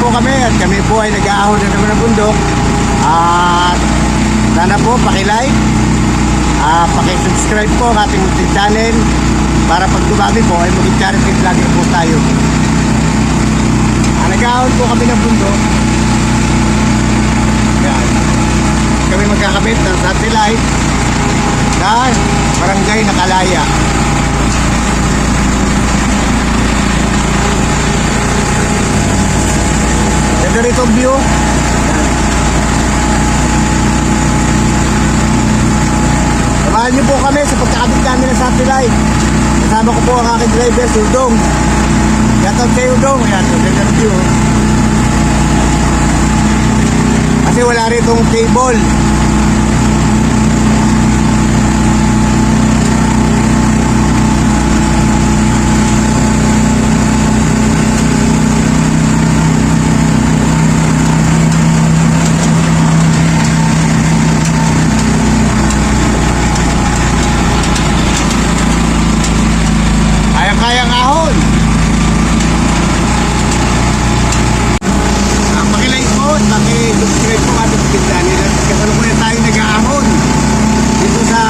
po kami at kami po ay nag-aahon na naman ng bundok. At sana po paki-like, paki-subscribe po ang ating YouTube channel para pag dumami po ay maging charity vlogger po tayo. Nag-aahon po kami ng bundok. Yan. Kami magkakabit ng satellite sa barangay Nakalaya. Ganda rito ang view. Samahan niyo po kami sa pagkakabit namin ng satellite. Kasama ko po ang aking driver, si Udong. Shoutout kay Udong. Yan, ganda ang view. Kasi wala ritong cable. Kayang ahon. Paki-like po at paki-subscribe po ating channel. Kasalukuyan tayo nag-aahon dito sa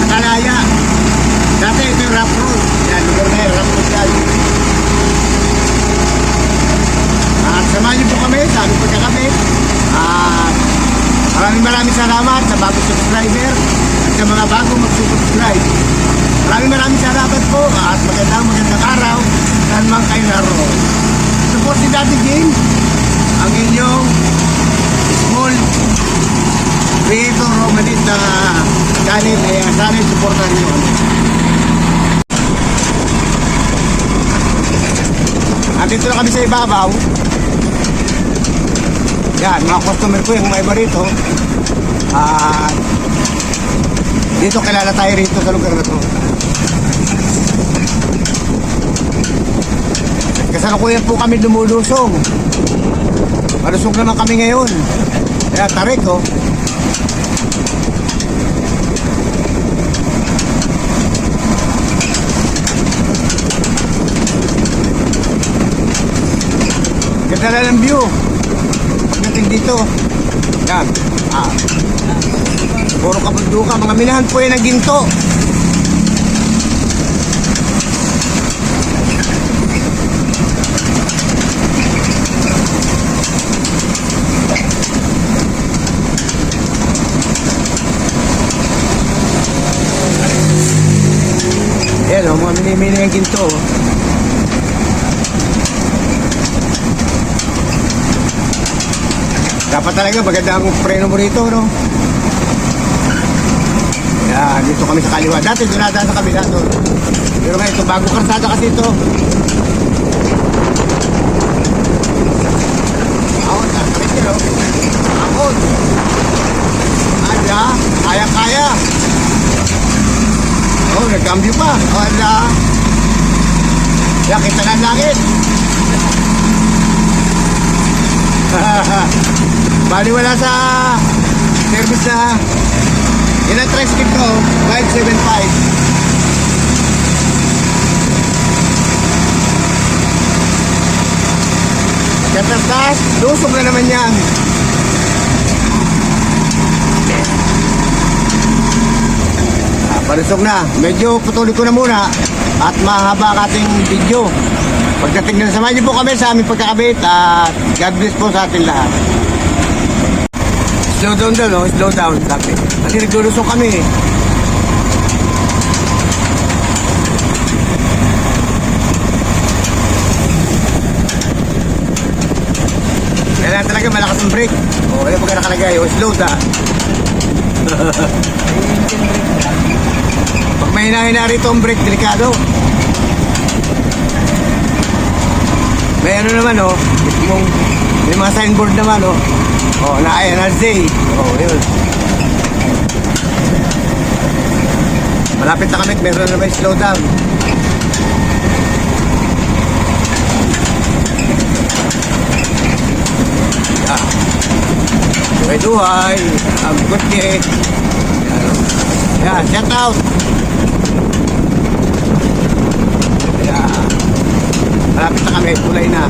Nakalaya. Dati ito yung rough road. Yan, lugar na yung rough road yan. At samahan niyo po kami sa aming pagkakabit. At maraming salamat sa bagong subscriber at sa mga bagong mag-subscribe. Maraming salamat po at magandang araw saan man kayo naroon. Support si Daddy Jane, ang inyong small creator romanist na channel. Sana supportan nyo. Andito na kami sa ibabaw. Yan, mga customer ko yung may iba rito. Dito kilala tayo rito sa lugar na to. Kasalukuyan po kami lumulusong. Malusog naman kami ngayon. Kaya tarik oh. Ganda na ng view. Pagdating dito. Yan. Puro kabundukan. Mga minahan po yan ng ginto. Ayan o, mga mini-mini ng ginto. Dapat talaga maganda ang preno mo rito, no? Yan, dito kami sa kaliwa. Dati dunadaan sa kabila to. Pero ngayon, ito bago karsada kasi ito. Ahon, tarik yun, no? Ahon. Ada, kaya-kaya. Oh, nagkambyo pa. Wala. Yan, kita na ang langit. Bali wala sa service na. Yan ang tricycle ko, 575. Katas-tas, lusog na naman yan. Palusog na. Medyo patuloy ko na muna at mahaba ang ating video. Pagdating na, samahan niyo po kami sa aming pagkakabit at God bless po sa ating lahat. Slow down daw, no? Slow down, sabi. Kasi naglulusong kami eh. Kailangan talaga malakas ang brake. O, kaya pagka nakalagay, o slow down. Pag may hina rito ang brake, delikado. May ano naman oh, may mga signboard naman oh. Oh, na NRZ. Oh, yun. Malapit na kami, meron na may slow down. Yeah. Duhay, ang good day. Yan, shout out. Malapit na kami, kulay na.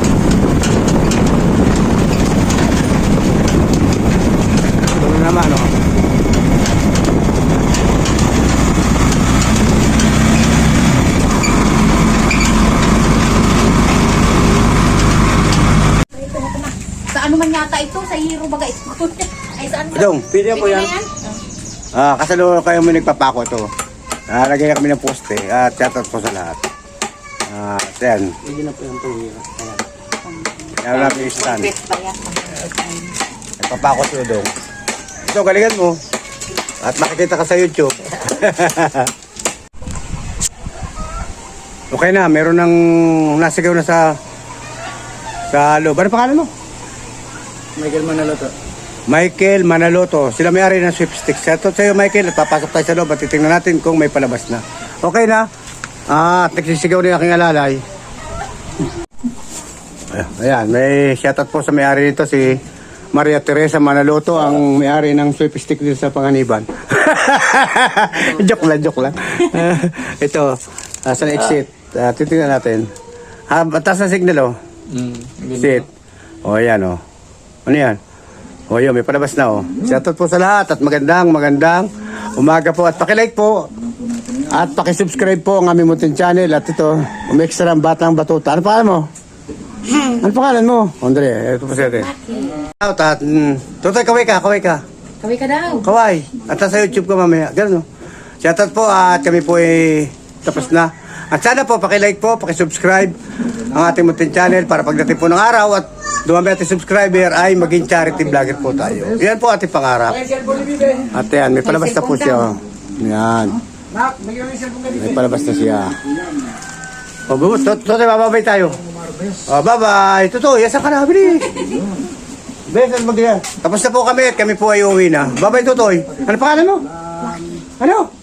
naman yata ito sa Hero Baga School. Ay, saan ba? Dong, pili po Pwede yan. na yan? Kasalo kayo mo nagpapako to. Lagyan na kami ng poste at shoutout po sa lahat. Yan. Hindi na po yung tuwira. Yan lang yung stand. Best ba yan? Nagpapako to Dong. Ito, galingan mo. At makikita ka sa YouTube. Okay na, meron ng nasigaw na sa loob. Ano pangalan mo? Michael Manaloto. Michael Manaloto. Sila may-ari ng sweepstakes. Shoutout sa iyo, Michael. At papasok tayo sa loob at titingnan natin kung may palabas na. Okay na. At nagsisigaw na yung aking alalay. Ayan, may shoutout po sa may-ari nito si Maria Teresa Manaloto, ang may-ari ng sweepstakes dito sa Panganiban. joke lang. Ito, sa exit. Titingnan natin. Taas na signal, oh. Exit. O, ayan, oh. Ano yan? O, yun, may palabas na, oh. Shoutout po sa lahat at magandang umaga po. At pakilike po. At pakisubscribe po ang aming munting channel. At ito, umextra ang Batang Batuta. Ano pangalan mo? Ano pangalan mo? Andre, ito po siya. At, Tutoy, kaway ka. Kaway ka daw. Kaway. At sa YouTube ko mamaya. Ganun, no? Shoutout po at kami po ay tapos na. At sana po, pakilike po, pakisubscribe ang ating munting channel para pagdating po ng araw at dumami ating subscriber ay maging charity vlogger po tayo. Yan po ating pangarap. At yan, may palabas na po siya. Oh. Yan. May palabas na siya. O, bubos. Totoy, bababay tayo. O, bye-bye. Totoy, asan ka na? Bili. Beses mag-yan. Tapos na po kami at kami po ay uuwi na. Bye-bye, Totoy. Ano pangalan mo? Ano?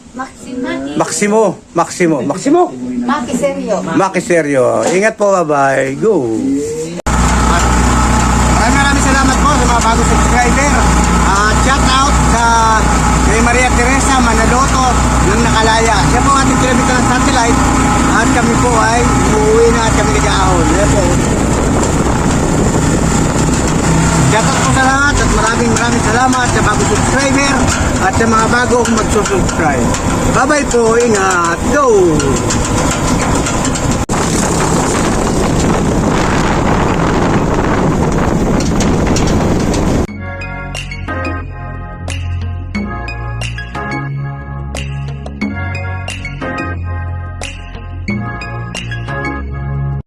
Maximo. Makiseryo. Ingat po, bye-bye. Go. Maraming salamat po sa mga bagong subscriber. Shout out sa kay Maria Teresa Manaloto ng Nakalaya. Siya po ating kilometer ng satellite at kami po ay uuwi na at kami nag-aahon. Yan po. Shout out po sa lahat at maraming salamat sa bagong subscriber at sa mga bagong magsusubscribe. Bye-bye po. Ingat. Go!